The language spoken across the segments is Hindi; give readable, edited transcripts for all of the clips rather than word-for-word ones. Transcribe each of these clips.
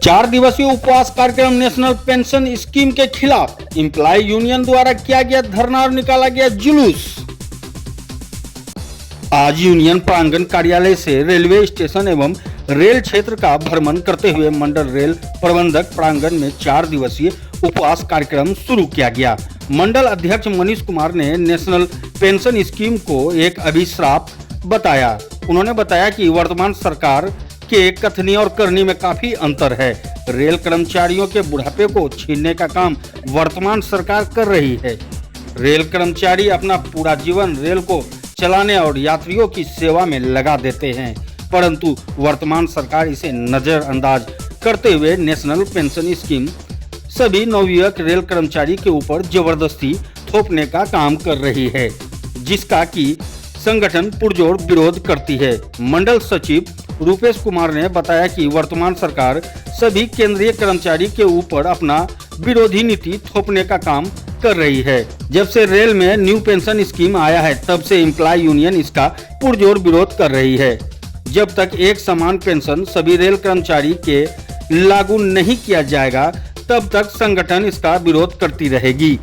चार दिवसीय उपवास कार्यक्रम नेशनल पेंशन स्कीम के खिलाफ एम्प्लॉय यूनियन द्वारा किया गया धरना और निकाला गया जुलूस। आज यूनियन प्रांगण कार्यालय से रेलवे स्टेशन एवं रेल क्षेत्र का भ्रमण करते हुए मंडल रेल प्रबंधक प्रांगण में 4 दिवसीय उपवास कार्यक्रम शुरू किया गया। मंडल अध्यक्ष मनीष कुमार ने नेशनल पेंशन स्कीम को एक अभिशाप बताया। उन्होंने बताया कि वर्तमान सरकार के कथनी और करनी में काफी अंतर है। रेल कर्मचारियों के बुढ़ापे को छीनने का काम वर्तमान सरकार कर रही है। रेल कर्मचारी अपना पूरा जीवन रेल को चलाने और यात्रियों की सेवा में लगा देते हैं, परंतु वर्तमान सरकार इसे नजरअंदाज करते हुए नेशनल पेंशन स्कीम सभी नवयुवक रेल कर्मचारी के ऊपर जबरदस्ती थोपने का काम कर रही है, जिसका कि संगठन पुरजोर विरोध करती है। मंडल सचिव रूपेश कुमार ने बताया कि वर्तमान सरकार सभी केंद्रीय कर्मचारी के ऊपर अपना विरोधी नीति थोपने का काम कर रही है। जब से रेल में न्यू पेंशन स्कीम आया है, तब से एम्प्लॉय यूनियन इसका पुरजोर विरोध कर रही है। जब तक एक समान पेंशन सभी रेल कर्मचारी के लागू नहीं किया जाएगा, तब तक संगठन इसका विरोध करती रहेगी।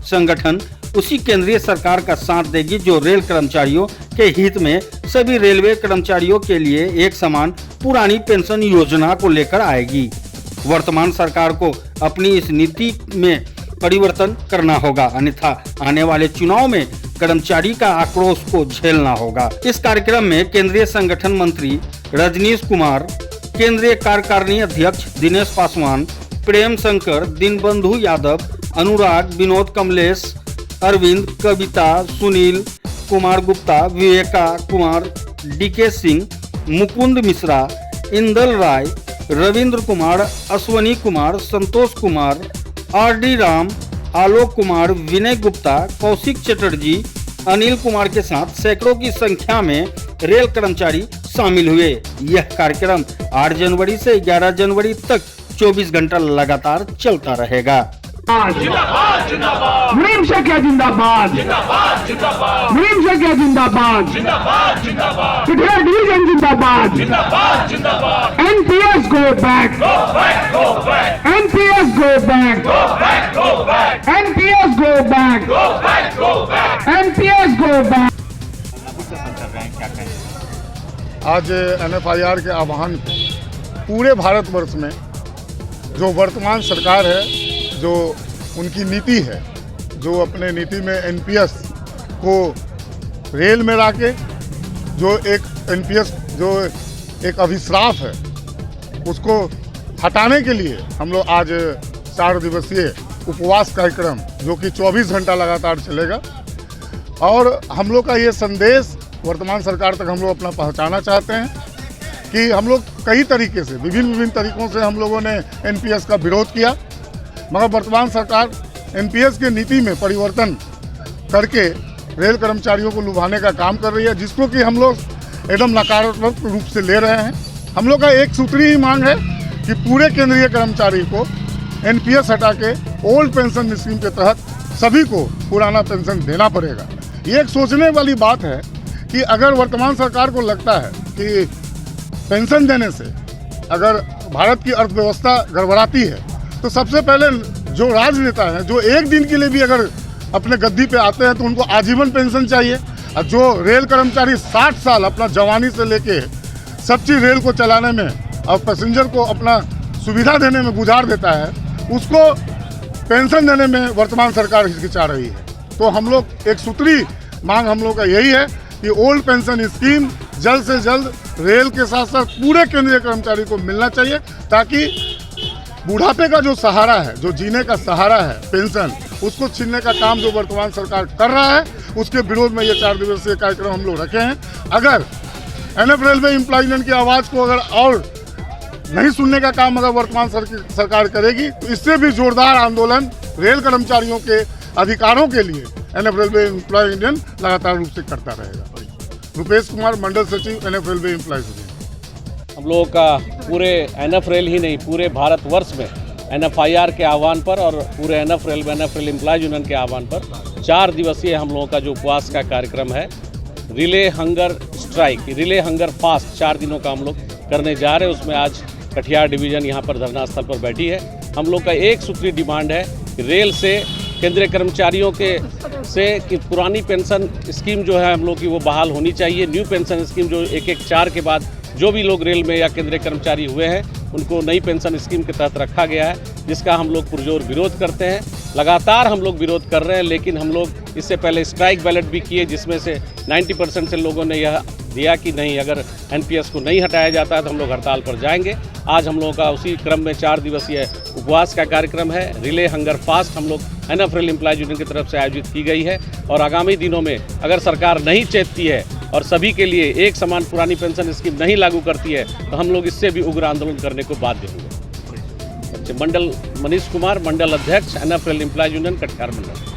संगठन उसी केंद्रीय सरकार का साथ देगी जो रेल कर्मचारियों के हित में सभी रेलवे कर्मचारियों के लिए एक समान पुरानी पेंशन योजना को लेकर आएगी। वर्तमान सरकार को अपनी इस नीति में परिवर्तन करना होगा, अन्यथा आने वाले चुनाव में कर्मचारी का आक्रोश को झेलना होगा। इस कार्यक्रम में केंद्रीय संगठन मंत्री रजनीश कुमार, केंद्रीय कार्यकारिणी अध्यक्ष दिनेश पासवान, प्रेम शंकर, दीनबंधु यादव, अनुराग, विनोद, कमलेश, अरविंद, कविता, सुनील कुमार गुप्ता, विवेका कुमार, डीके सिंह, मुकुंद मिश्रा, इंदल राय, रविंद्र कुमार, अश्वनी कुमार, संतोष कुमार, आरडी राम, आलोक कुमार, विनय गुप्ता, कौशिक चटर्जी, अनिल कुमार के साथ सैकड़ों की संख्या में रेल कर्मचारी शामिल हुए। यह कार्यक्रम 8 जनवरी से 11 जनवरी तक 24 घंटा लगातार चलता रहेगा। जिंदाबाद जिंदाबाद मुनीम शेखिया जिंदाबाद जिंदाबाद जिंदाबाद मुनीम शेखिया जिंदाबाद जिंदाबाद जिंदाबाद पिठेर डिवीजन जिंदाबाद जिंदाबाद जिंदाबाद NPS go back go back go back NPS go back go back go back NPS go back go back go back NPS go back. आज एनएफआईआर के आह्वान पे पूरे भारतवर्ष में जो वर्तमान सरकार है, जो उनकी नीति है, जो अपने नीति में एनपीएस को रेल में लाके जो एक एनपीएस जो एक अभिशाप है उसको हटाने के लिए हम लोग आज 4 दिवसीय उपवास कार्यक्रम जो कि 24 घंटा लगातार चलेगा और हम लोग का ये संदेश वर्तमान सरकार तक हम लोग अपना पहुंचाना चाहते हैं कि हम लोग कई तरीके से विभिन्न तरीकों से हम लोगों ने एनपीएस का विरोध किया, मगर वर्तमान सरकार एनपीएस की नीति में परिवर्तन करके रेल कर्मचारियों को लुभाने का काम कर रही है, जिसको कि हम लोग एकदम नकारात्मक रूप से ले रहे हैं। हम लोग का एक सूत्री ही मांग है कि पूरे केंद्रीय कर्मचारी को एनपीएस हटा के ओल्ड पेंशन स्कीम के तहत सभी को पुराना पेंशन देना पड़ेगा। ये एक सोचने वाली बात है कि अगर वर्तमान सरकार को लगता है कि पेंशन देने से अगर भारत की अर्थव्यवस्था गड़बड़ाती है, तो सबसे पहले जो राजनेता हैं जो एक दिन के लिए भी अगर अपने गद्दी पे आते हैं तो उनको आजीवन पेंशन चाहिए। और जो रेल कर्मचारी 60 साल अपना जवानी से लेके सब चीज़ रेल को चलाने में और पैसेंजर को अपना सुविधा देने में गुजार देता है, उसको पेंशन देने में वर्तमान सरकार हिचकिचा रही है। तो हम लोग एक सूत्री मांग हम लोग का यही है कि ओल्ड पेंशन स्कीम जल्द से जल्द रेल के साथ साथ पूरे केंद्रीय कर्मचारी को मिलना चाहिए, ताकि बुढ़ापे का जो सहारा है, जो जीने का सहारा है पेंशन, उसको छीनने का काम जो वर्तमान सरकार कर रहा है, उसके विरोध में ये 4 दिवसीय कार्यक्रम हम लोग रखे हैं। अगर एनएफ रेलवे एम्प्लॉय यूनियन की आवाज़ को अगर और नहीं सुनने का काम अगर वर्तमान सरकार करेगी, तो इससे भी जोरदार आंदोलन रेल कर्मचारियों के अधिकारों के लिए एनएफ रेलवे एम्प्लॉय यूनियन लगातार रूप से करता रहेगा। रूपेश कुमार, मंडल सचिव, एनएफ रेलवे एम्प्लॉय यूनियन। हम लोगों का पूरे एनएफ रेल ही नहीं, पूरे भारतवर्ष में एनएफआईआर के आह्वान पर और पूरे एनएफ रेल एम्प्लॉय यूनियन के आह्वान पर 4 दिवसीय हम लोगों का जो उपवास का कार्यक्रम है, relay hunger strike, relay hunger fast 4 दिनों का हम लोग करने जा रहे हैं। उसमें आज कटिहार डिवीज़न यहाँ पर धरना स्थल पर बैठी है। हम लोग का एक सूत्री डिमांड है कि रेल से केंद्रीय कर्मचारियों से कि पुरानी पेंशन स्कीम जो है हम लोग की वो बहाल होनी चाहिए। न्यू पेंशन स्कीम जो 114 के बाद जो भी लोग रेल में या केंद्रीय कर्मचारी हुए हैं उनको नई पेंशन स्कीम के तहत रखा गया है, जिसका हम लोग पुरजोर विरोध करते हैं। लगातार हम लोग विरोध कर रहे हैं, लेकिन हम लोग इससे पहले स्ट्राइक बैलेट भी किए, जिसमें से 90% से लोगों ने यह दिया कि नहीं, अगर एनपीएस को नहीं हटाया जाता है तो हम लोग हड़ताल पर जाएंगे। आज हम लोगों का उसी क्रम में 4 दिवसीय उपवास का कार्यक्रम है। रिले हंगर फास्ट हम लोग एनएफ रेल एम्प्लॉयज यूनियन की तरफ से आयोजित की गई है और आगामी दिनों में अगर सरकार नहीं चेतती है और सभी के लिए एक समान पुरानी पेंशन स्कीम नहीं लागू करती है तो हम लोग इससे भी उग्र आंदोलन करने को बाध्य होंगे। मंडल मनीष कुमार, मंडल अध्यक्ष, NF rail employees union Katihar मंडल।